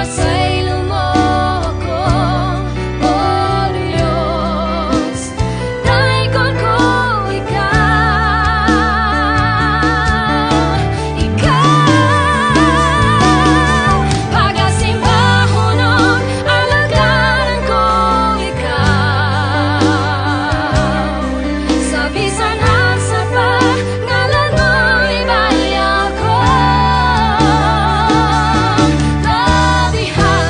Love behind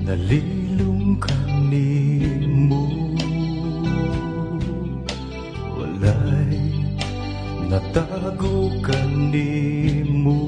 Nalilung kanimo, walay natago kanimo.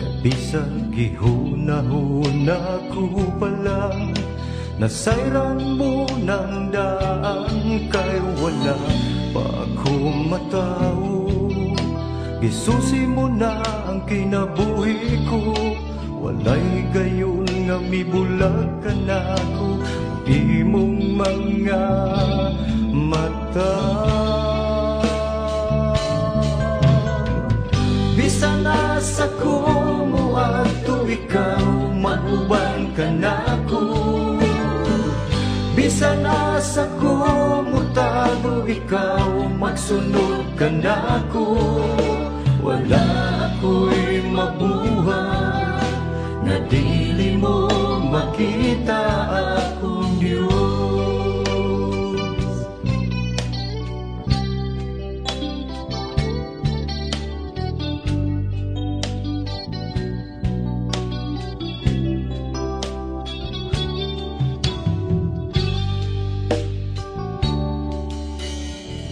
Kabisag gihunahuna ko palang nasayran mo ng daan, kay wala pa ako matao. Gisusi mo na ang kinabuhi ko, walay gayon nga mibulag ka na ko. Di mong mga mata, bisan nasa kumo ato ikaw, manuban ka na ko. Bisan nasa kumo tago ikaw, magsunod ka na ko. Wala ako'y mabuhay na dili mo makita akong Diyos.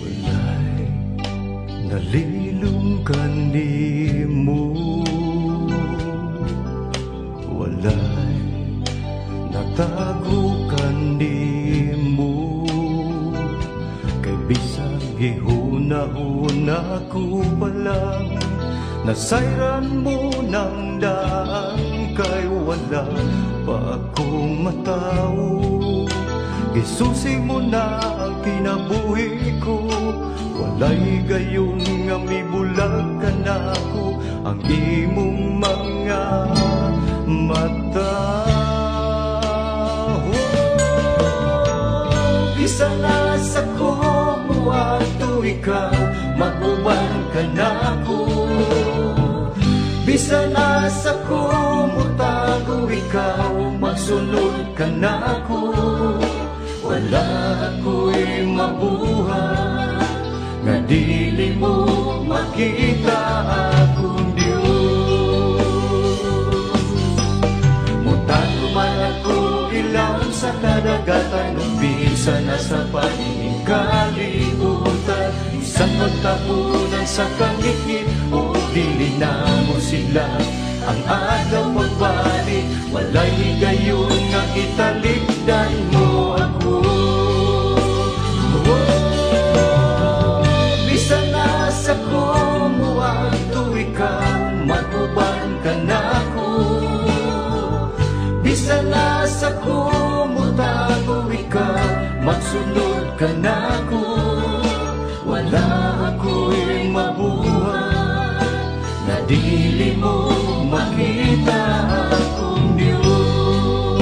Walay nalilung kanimo, walay natago kanimo. Kay bisag gihuna-huna ko palang nasayran mo ng daan, kay wala pa akong matao. Gisusi mo na ang kinabuhi ko, walay gayon nga mibulag ka na ko. Ang imong mga mata, bisan nasa kumo ato ikaw, mag-uban ka na ko. Bisan nasa kumo tago ikaw, magsunod ka na ko. Wala ako'y mabuhay nga dili mo makita akong Diyos. Mutago man ako ilaw sa kadagatan, umpisa na sa paningin kalibutan. Isang magtapunan sa kangit-ngit, o dili na mo sila ang agaw magbalik. Walay gayon nga italikdan mo ako. Bisan nasa kumo ato ikaw, mag-uban ka na ko. Bisan nasa kumo tago ikaw, magsunod ka na ko. Wala ako'y mabuhay na dili mo makita akong Diyos.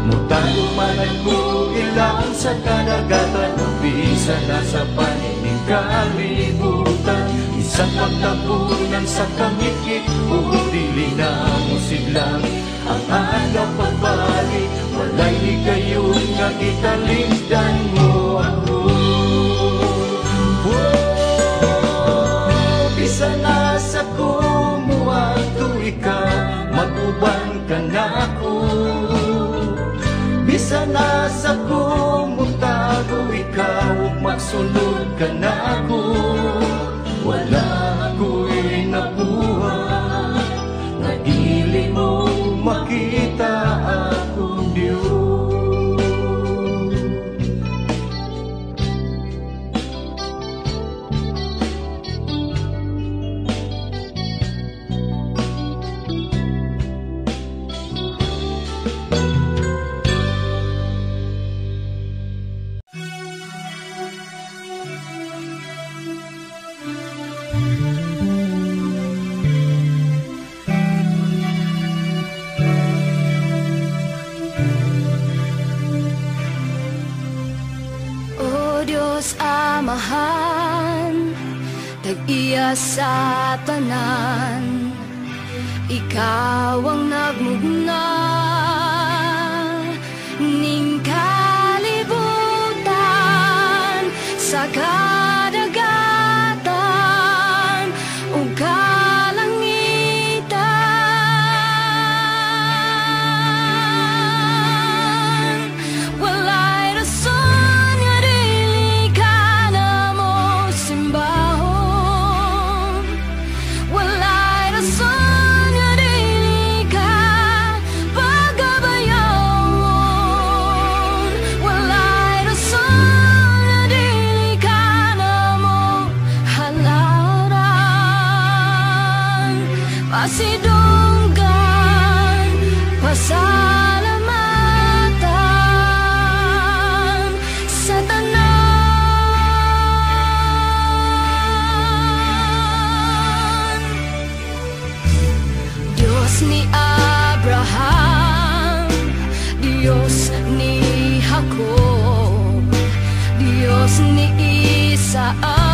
Mutago man ako ilang sa kadagatan, umpisa na sa paningin kalibutan. Isang pagtapunan sa kangit-ngit, o dili na mo siglang ang agaw pagbalik. Walay gayon nga italikdan mo ako. Bisan nasa kumo ato ikaw, mag-uban ka na ko. Bisan nasa kumo tago ikaw, magsunod ka na ko. Wala ako'y nabuhay na dili mo makita akong Diyos. Amahan, tag-iya sa tanan, ikaw ang nagmugna ning kalibutan sa kadagatan ug kalangitan. daan